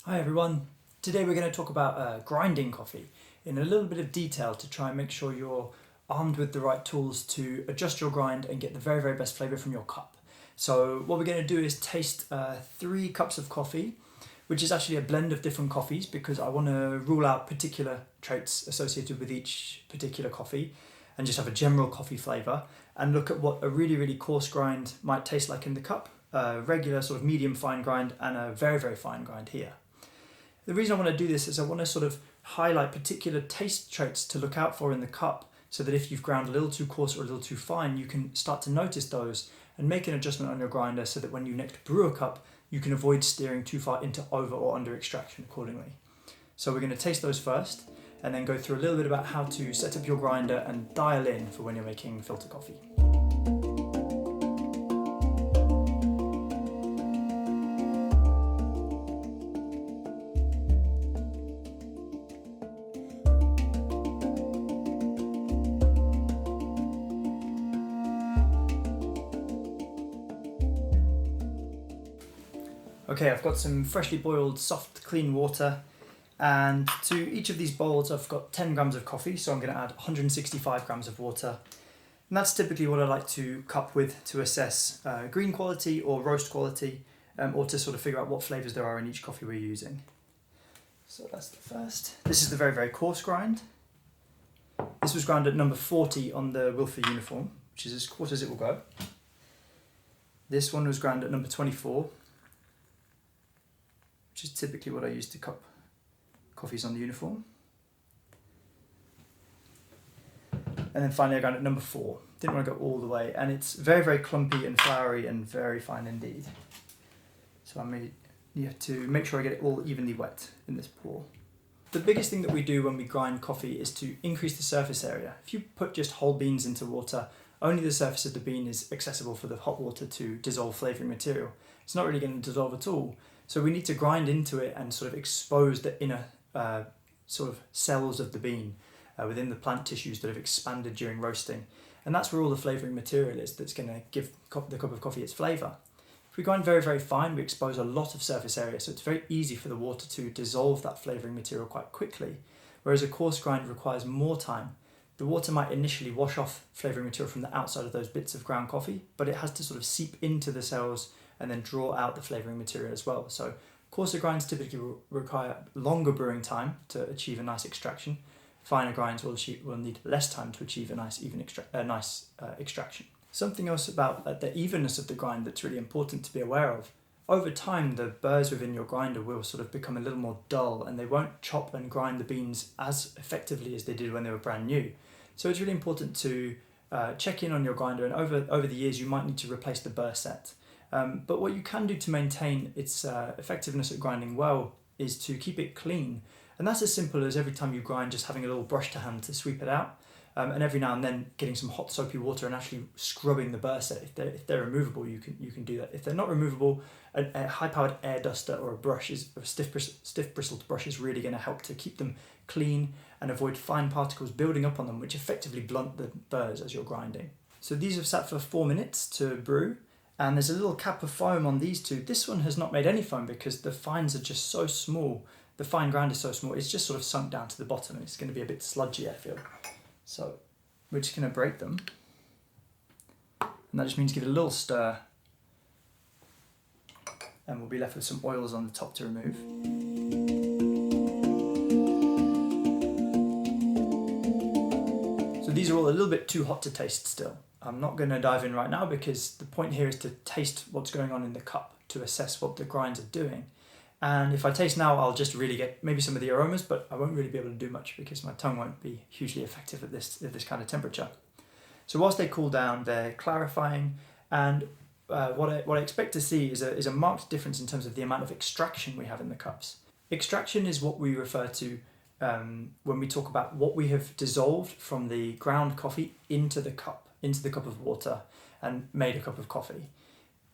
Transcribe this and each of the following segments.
Hi everyone. Today we're going to talk about grinding coffee in a little bit of detail to try and make sure you're armed with the right tools to adjust your grind and get the very, very best flavour from your cup. So what we're going to do is taste 3 cups of coffee, which is actually a blend of different coffees because I want to rule out particular traits associated with each particular coffee and just have a general coffee flavour and look at what a really, really coarse grind might taste like in the cup, a regular sort of medium fine grind and a very, very fine grind here. The reason I want to do this is I want to sort of highlight particular taste traits to look out for in the cup so that if you've ground a little too coarse or a little too fine, you can start to notice those and make an adjustment on your grinder so that when you next brew a cup, you can avoid steering too far into over or under extraction accordingly. So we're going to taste those first and then go through a little bit about how to set up your grinder and dial in for when you're making filter coffee. Okay, I've got some freshly boiled, soft, clean water, and to each of these bowls I've got 10 grams of coffee, so I'm going to add 165 grams of water. And that's typically what I like to cup with to assess green quality or roast quality, or to sort of figure out what flavours there are in each coffee we're using. So that's the first. This is the very, very coarse grind. This was ground at number 40 on the Wilfer uniform, which is as coarse as it will go. This one was ground at number 24. Which is typically what I use to cup coffees on the uniform. And then finally I ground at number 4. Didn't want to go all the way, and it's very, very clumpy and floury and very fine indeed. So you have to make sure I get it all evenly wet in this pour. The biggest thing that we do when we grind coffee is to increase the surface area. If you put just whole beans into water, only the surface of the bean is accessible for the hot water to dissolve flavouring material. It's not really going to dissolve at all. So we need to grind into it and sort of expose the inner sort of cells of the bean within the plant tissues that have expanded during roasting. And that's where all the flavouring material is that's going to give the cup of coffee its flavour. If we grind very, very fine, we expose a lot of surface area, so it's very easy for the water to dissolve that flavouring material quite quickly, whereas a coarse grind requires more time. The water might initially wash off flavouring material from the outside of those bits of ground coffee, but it has to sort of seep into the cells and then draw out the flavouring material as well. So coarser grinds typically require longer brewing time to achieve a nice extraction. Finer grinds will need less time to achieve a nice extraction. Something else about the evenness of the grind that's really important to be aware of. Over time, the burrs within your grinder will sort of become a little more dull and they won't chop and grind the beans as effectively as they did when they were brand new. So it's really important to check in on your grinder, and over the years you might need to replace the burr set. But what you can do to maintain its effectiveness at grinding well is to keep it clean. And that's as simple as every time you grind just having a little brush to hand to sweep it out, and every now and then getting some hot soapy water and actually scrubbing the burr set. If they're removable, you can do that. If they're not removable, a high-powered air duster or a stiff bristled brush is really going to help to keep them clean and avoid fine particles building up on them, which effectively blunt the burrs as you're grinding. So these have sat for 4 minutes to brew. And there's a little cap of foam on these two. This one has not made any foam because the fines are just so small. The fine grind is so small, it's just sort of sunk down to the bottom and it's going to be a bit sludgy, I feel. So we're just going to break them. And that just means give it a little stir. And we'll be left with some oils on the top to remove. So these are all a little bit too hot to taste still. I'm not going to dive in right now because the point here is to taste what's going on in the cup to assess what the grinds are doing. And if I taste now, I'll just really get maybe some of the aromas, but I won't really be able to do much because my tongue won't be hugely effective at this kind of temperature. So whilst they cool down, they're clarifying, and what I expect to see is a marked difference in terms of the amount of extraction we have in the cups. Extraction is what we refer to when we talk about what we have dissolved from the ground coffee into the cup of water and made a cup of coffee.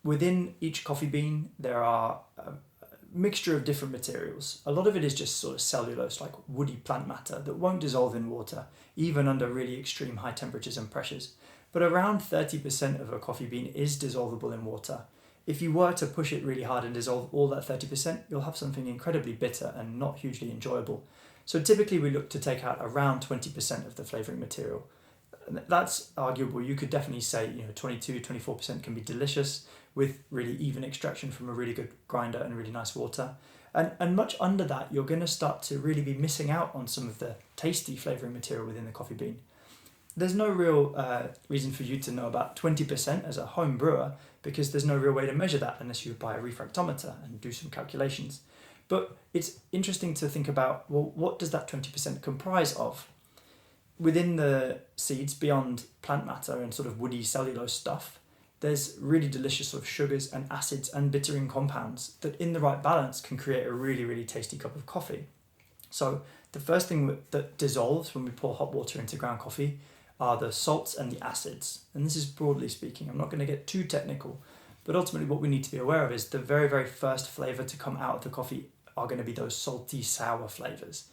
Within each coffee bean, there are a mixture of different materials. A lot of it is just sort of cellulose, like woody plant matter that won't dissolve in water, even under really extreme high temperatures and pressures. But around 30% of a coffee bean is dissolvable in water. if you were to push it really hard and dissolve all that 30%, you'll have something incredibly bitter and not hugely enjoyable. So typically we look to take out around 20% of the flavouring material. That's arguable. You could definitely say 22-24% can be delicious with really even extraction from a really good grinder and really nice water. And much under that, you're going to start to really be missing out on some of the tasty flavouring material within the coffee bean. There's no real reason for you to know about 20% as a home brewer, because there's no real way to measure that unless you buy a refractometer and do some calculations. But it's interesting to think about, well, what does that 20% comprise of? Within the seeds, beyond plant matter and sort of woody cellulose stuff, there's really delicious sort of sugars and acids and bittering compounds that in the right balance can create a really, really tasty cup of coffee. So the first thing that dissolves when we pour hot water into ground coffee are the salts and the acids. And this is broadly speaking. I'm not going to get too technical, but ultimately what we need to be aware of is the very, very first flavour to come out of the coffee are going to be those salty, sour flavours.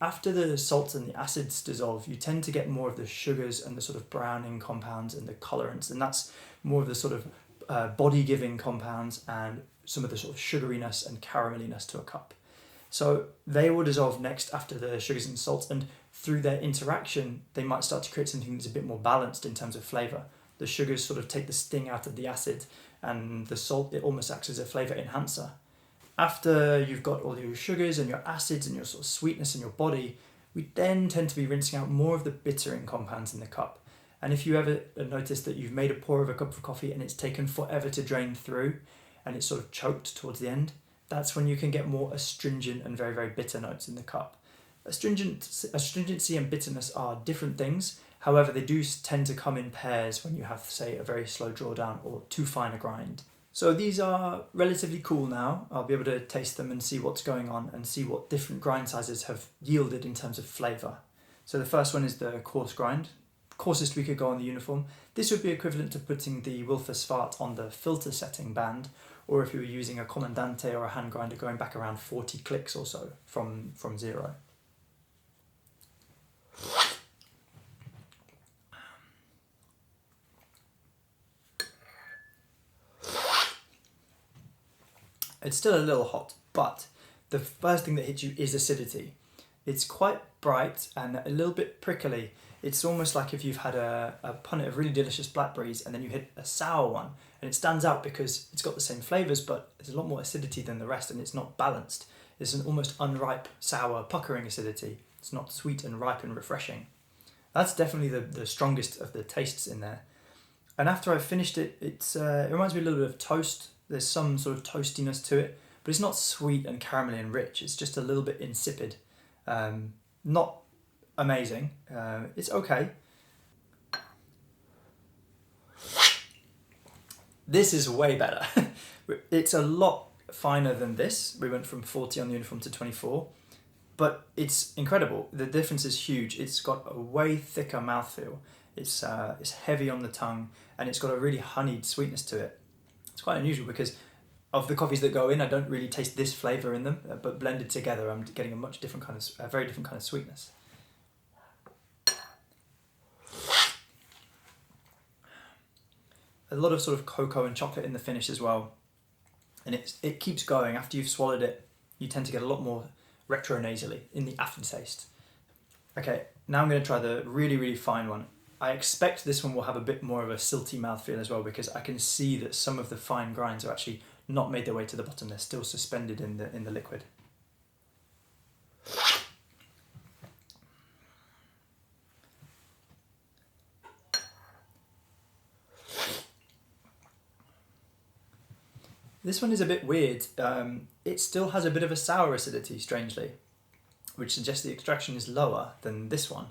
After the salts and the acids dissolve, you tend to get more of the sugars and the sort of browning compounds and the colorants, and that's more of the sort of body-giving compounds and some of the sort of sugariness and carameliness to a cup. So they will dissolve next after the sugars and salts, and through their interaction, they might start to create something that's a bit more balanced in terms of flavour. The sugars sort of take the sting out of the acid, and the salt, it almost acts as a flavour enhancer. After you've got all your sugars and your acids and your sort of sweetness in your body, we then tend to be rinsing out more of the bittering compounds in the cup. And if you ever notice that you've made a pour of a cup of coffee and it's taken forever to drain through and it's sort of choked towards the end, that's when you can get more astringent and very, very bitter notes in the cup. Astringency and bitterness are different things. However, they do tend to come in pairs when you have, say, a very slow drawdown or too fine a grind. So these are relatively cool now. I'll be able to taste them and see what's going on and see what different grind sizes have yielded in terms of flavour. So the first one is the coarse grind. Coarsest we could go on the uniform. This would be equivalent to putting the Wilfer Svart on the filter setting band, or if you were using a Comandante or a hand grinder going back around 40 clicks or so from zero. It's still a little hot, but the first thing that hits you is acidity. It's quite bright and a little bit prickly. It's almost like if you've had a punnet of really delicious blackberries and then you hit a sour one, and it stands out because it's got the same flavours, but there's a lot more acidity than the rest and it's not balanced. It's an almost unripe, sour, puckering acidity. It's not sweet and ripe and refreshing. That's definitely the strongest of the tastes in there. And after I've finished it, it reminds me a little bit of toast. There's some sort of toastiness to it, but it's not sweet and caramelly and rich. It's just a little bit insipid. Not amazing. It's okay. This is way better. It's a lot finer than this. We went from 40 on the uniform to 24, but it's incredible. The difference is huge. It's got a way thicker mouthfeel. It's heavy on the tongue, and it's got a really honeyed sweetness to it. It's quite unusual because of the coffees that go in, I don't really taste this flavour in them, but blended together, I'm getting a very different kind of sweetness. A lot of sort of cocoa and chocolate in the finish as well, and it keeps going. After you've swallowed it, you tend to get a lot more retronasally in the aftertaste. Okay, now I'm going to try the really, really fine one. I expect this one will have a bit more of a silty mouthfeel as well, because I can see that some of the fine grinds are actually not made their way to the bottom. They're still suspended in the liquid. This one is a bit weird. It still has a bit of a sour acidity, strangely, which suggests the extraction is lower than this one,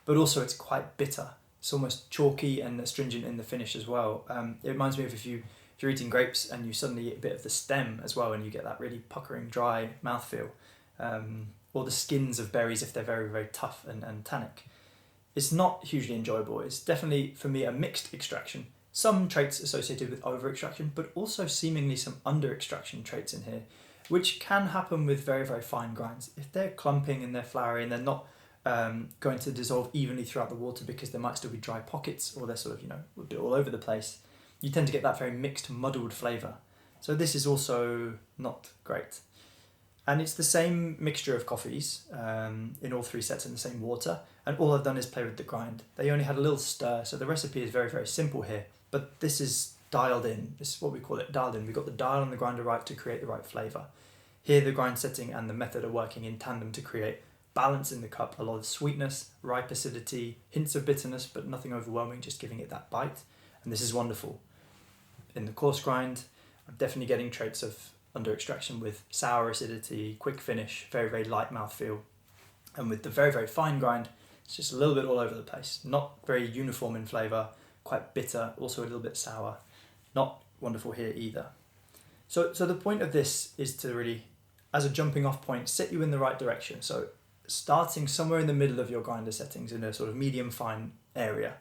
but also it's quite bitter. It's almost chalky and astringent in the finish as well. It reminds me of if you're eating grapes and you suddenly eat a bit of the stem as well, and you get that really puckering, dry mouthfeel. Or the skins of berries if they're very, very tough and tannic. It's not hugely enjoyable. It's definitely, for me, a mixed extraction. Some traits associated with over-extraction, but also seemingly some under-extraction traits in here, which can happen with very, very fine grinds. If they're clumping and they're floury and they're not going to dissolve evenly throughout the water because there might still be dry pockets, or they're sort of, a bit all over the place, you tend to get that very mixed, muddled flavour. So this is also not great. And it's the same mixture of coffees in all 3 sets in the same water, and all I've done is play with the grind. They only had a little stir, so the recipe is very, very simple here, but this is dialed in. This is what we call it, dialed in. We've got the dial on the grinder right to create the right flavour. Here the grind setting and the method are working in tandem to create balance in the cup, a lot of sweetness, ripe acidity, hints of bitterness, but nothing overwhelming, just giving it that bite. And this is wonderful. In the coarse grind, I'm definitely getting traits of under extraction with sour acidity, quick finish, very, very light mouthfeel. And with the very, very fine grind, it's just a little bit all over the place. Not very uniform in flavour, quite bitter, also a little bit sour. Not wonderful here either. So the point of this is to really, as a jumping off point, set you in the right direction. So starting somewhere in the middle of your grinder settings in a sort of medium fine area.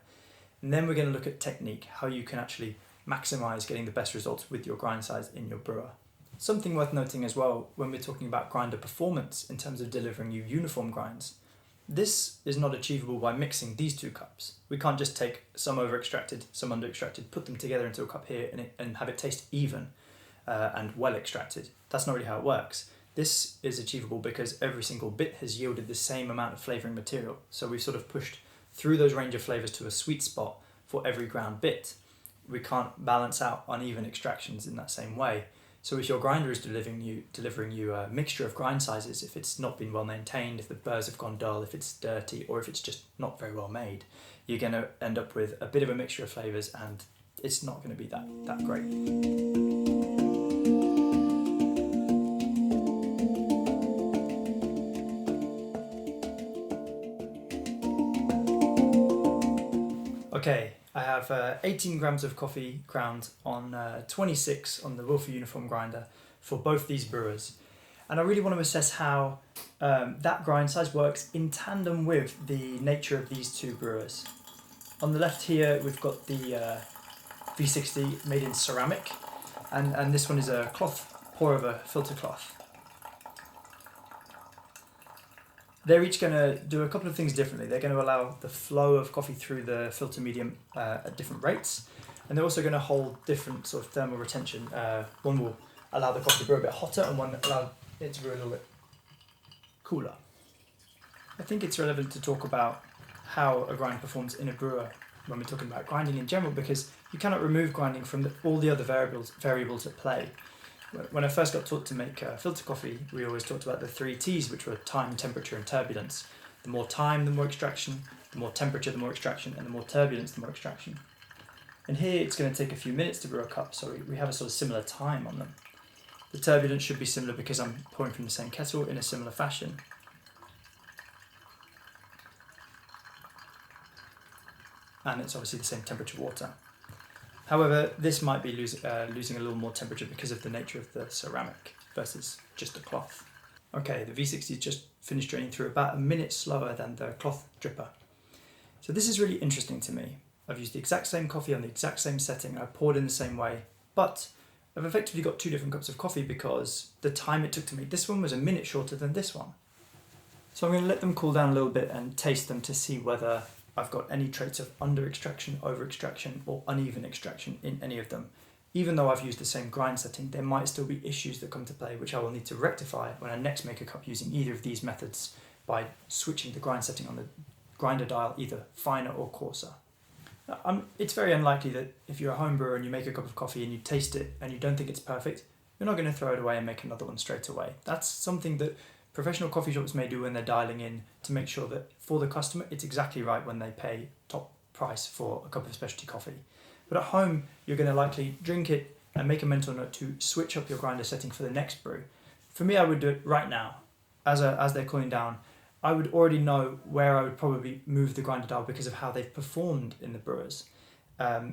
And then we're going to look at technique, how you can actually maximise getting the best results with your grind size in your brewer. Something worth noting as well when we're talking about grinder performance in terms of delivering you uniform grinds. This is not achievable by mixing these 2 cups. We can't just take some over extracted, some under extracted, put them together into a cup here and have it taste even and well extracted. That's not really how it works. This is achievable because every single bit has yielded the same amount of flavouring material. So we've sort of pushed through those range of flavours to a sweet spot for every ground bit. We can't balance out uneven extractions in that same way. So if your grinder is delivering you a mixture of grind sizes, if it's not been well maintained, if the burrs have gone dull, if it's dirty, or if it's just not very well made, you're going to end up with a bit of a mixture of flavours, and it's not going to be that great. Okay, I have 18 grams of coffee ground on 26 on the Wilfer Uniform grinder for both these brewers. And I really want to assess how that grind size works in tandem with the nature of these 2 brewers. On the left here, we've got the V60 made in ceramic, and this one is a cloth pour over filter cloth. They're each going to do a couple of things differently. They're going to allow the flow of coffee through the filter medium at different rates, and they're also going to hold different sort of thermal retention. One will allow the coffee to brew a bit hotter, and one allow it to brew a little bit cooler. I think it's relevant to talk about how a grind performs in a brewer when we're talking about grinding in general, because you cannot remove grinding from all the other variables at play. When I first got taught to make filter coffee, we always talked about the 3 T's, which were time, temperature, and turbulence. The more time, the more extraction; the more temperature, the more extraction; and the more turbulence, the more extraction. And here it's going to take a few minutes to brew a cup, so we have a sort of similar time on them. The turbulence should be similar because I'm pouring from the same kettle in a similar fashion. And it's obviously the same temperature water. However, this might be losing a little more temperature because of the nature of the ceramic versus just the cloth. Okay, the V60 just finished draining through about a minute slower than the cloth dripper. So this is really interesting to me. I've used the exact same coffee on the exact same setting, I poured in the same way, but I've effectively got 2 different cups of coffee because the time it took to make this one was a minute shorter than this one. So I'm going to let them cool down a little bit and taste them to see whether I've got any traits of under extraction, over extraction, or uneven extraction in any of them. Even though I've used the same grind setting, there might still be issues that come to play which I will need to rectify when I next make a cup using either of these methods by switching the grind setting on the grinder dial either finer or coarser. It's very unlikely that if you're a home brewer and you make a cup of coffee and you taste it and you don't think it's perfect, you're not going to throw it away and make another one straight away. That's something that professional coffee shops may do when they're dialing in to make sure that for the customer it's exactly right when they pay top price for a cup of specialty coffee. But at home you're going to likely drink it and make a mental note to switch up your grinder setting for the next brew. For me, I would do it right now. As they're cooling down, I would already know where I would probably move the grinder dial because of how they've performed in the brewers.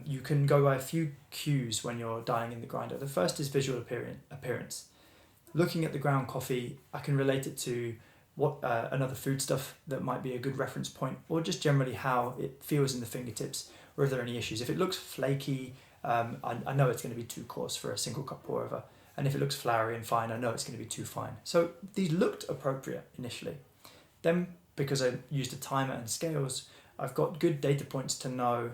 You can go by a few cues when you're dialing in the grinder. The first is visual appearance. Looking at the ground coffee, I can relate it to what another foodstuff that might be a good reference point, or just generally how it feels in the fingertips, or if there are any issues. If it looks flaky, I know it's going to be too coarse for a single cup pour over, and if it looks floury and fine, I know it's going to be too fine. So these looked appropriate initially. Then, because I used a timer and scales, I've got good data points to know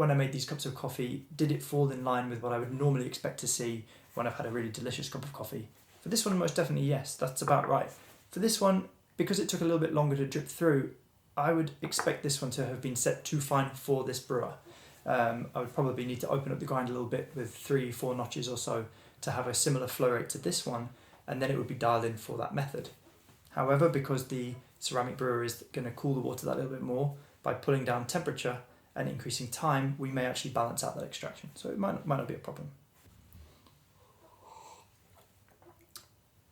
when I made these cups of coffee, did it fall in line with what I would normally expect to see when I've had a really delicious cup of coffee? For this one, most definitely yes, that's about right. For this one, because it took a little bit longer to drip through, I would expect this one to have been set too fine for this brewer. I would probably need to open up the grind a little bit with 3-4 notches or so to have a similar flow rate to this one, and then it would be dialed in for that method. However, because the ceramic brewer is going to cool the water that little bit more, by pulling down temperature and increasing time, we may actually balance out that extraction. So it might not be a problem.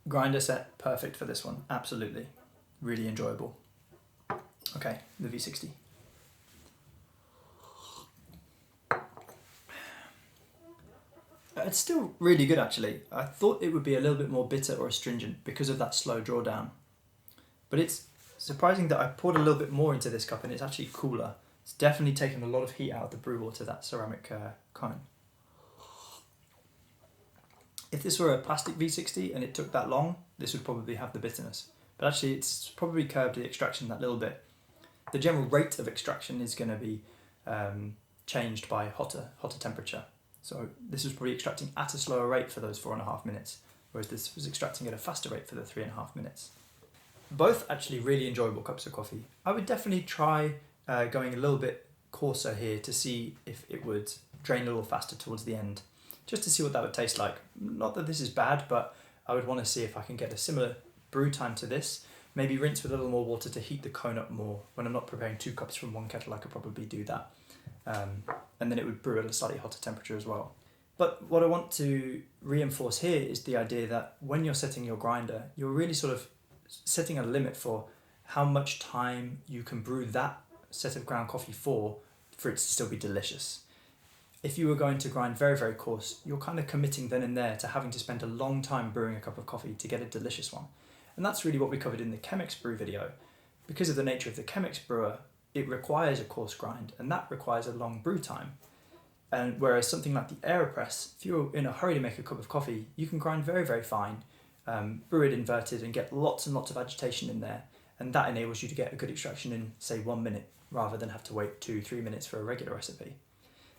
Grinder set, perfect for this one, absolutely. Really enjoyable. Okay, the V60. It's still really good actually. I thought it would be a little bit more bitter or astringent because of that slow drawdown. But it's surprising that I poured a little bit more into this cup and it's actually cooler. It's definitely taken a lot of heat out of the brew water, that ceramic cone. If this were a plastic V60 and it took that long, this would probably have the bitterness. But actually it's probably curbed the extraction that little bit. The general rate of extraction is going to be changed by hotter temperature. So this was probably extracting at a slower rate for those 4.5 minutes, whereas this was extracting at a faster rate for the 3.5 minutes. Both actually really enjoyable cups of coffee. I would definitely try going a little bit coarser here to see if it would drain a little faster towards the end, just to see what that would taste like. Not that this is bad, but I would want to see if I can get a similar brew time to this. Maybe rinse with a little more water to heat the cone up more. When I'm not preparing 2 cups from one kettle, I could probably do that. And then it would brew at a slightly hotter temperature as well. But what I want to reinforce here is the idea that when you're setting your grinder, you're really sort of setting a limit for how much time you can brew that set of ground coffee for it to still be delicious. If you were going to grind very, very coarse, you're kind of committing then and there to having to spend a long time brewing a cup of coffee to get a delicious one. And that's really what we covered in the Chemex brew video. Because of the nature of the Chemex brewer, it requires a coarse grind, and that requires a long brew time. And whereas something like the AeroPress, if you're in a hurry to make a cup of coffee, you can grind very, very fine, brew it inverted and get lots and lots of agitation in there. And that enables you to get a good extraction in, say, 1 minute, rather than have to wait 2-3 minutes for a regular recipe.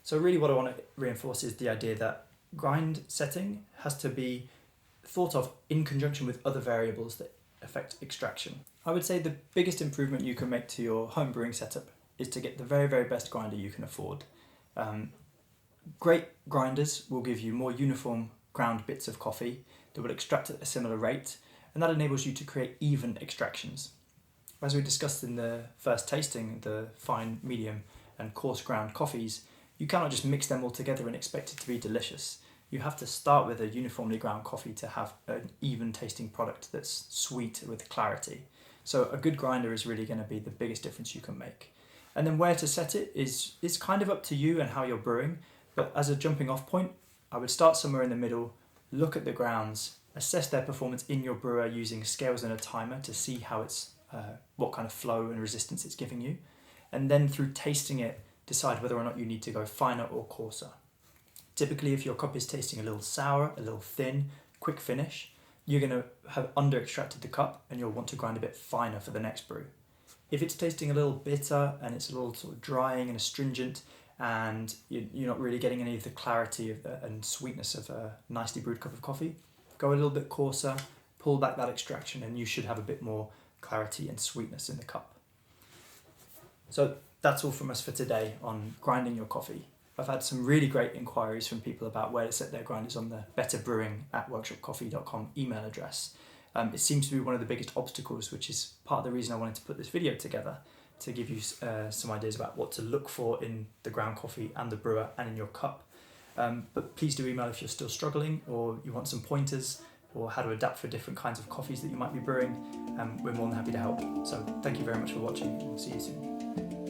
So really what I want to reinforce is the idea that grind setting has to be thought of in conjunction with other variables that affect extraction. I would say the biggest improvement you can make to your home brewing setup is to get the very, very best grinder you can afford. Great grinders will give you more uniform ground bits of coffee that will extract at a similar rate, and that enables you to create even extractions. As we discussed in the first tasting, the fine, medium and coarse ground coffees, you cannot just mix them all together and expect it to be delicious. You have to start with a uniformly ground coffee to have an even tasting product that's sweet with clarity. So a good grinder is really going to be the biggest difference you can make. And then where to set it is kind of up to you and how you're brewing. But as a jumping off point, I would start somewhere in the middle, look at the grounds, assess their performance in your brewer using scales and a timer to see how it's, what kind of flow and resistance it's giving you. And then through tasting it, decide whether or not you need to go finer or coarser. Typically, if your cup is tasting a little sour, a little thin, quick finish, you're going to have under-extracted the cup and you'll want to grind a bit finer for the next brew. If it's tasting a little bitter and it's a little sort of drying and astringent and you're not really getting any of the clarity and sweetness of a nicely brewed cup of coffee, go a little bit coarser, pull back that extraction, and you should have a bit more clarity and sweetness in the cup. So that's all from us for today on grinding your coffee. I've had some really great inquiries from people about where to set their grinders on the betterbrewing@workshopcoffee.com email address. It seems to be one of the biggest obstacles, which is part of the reason I wanted to put this video together, to give you some ideas about what to look for in the ground coffee and the brewer and in your cup. But please do email if you're still struggling or you want some pointers or how to adapt for different kinds of coffees that you might be brewing. We're more than happy to help. So thank you very much for watching and we'll see you soon.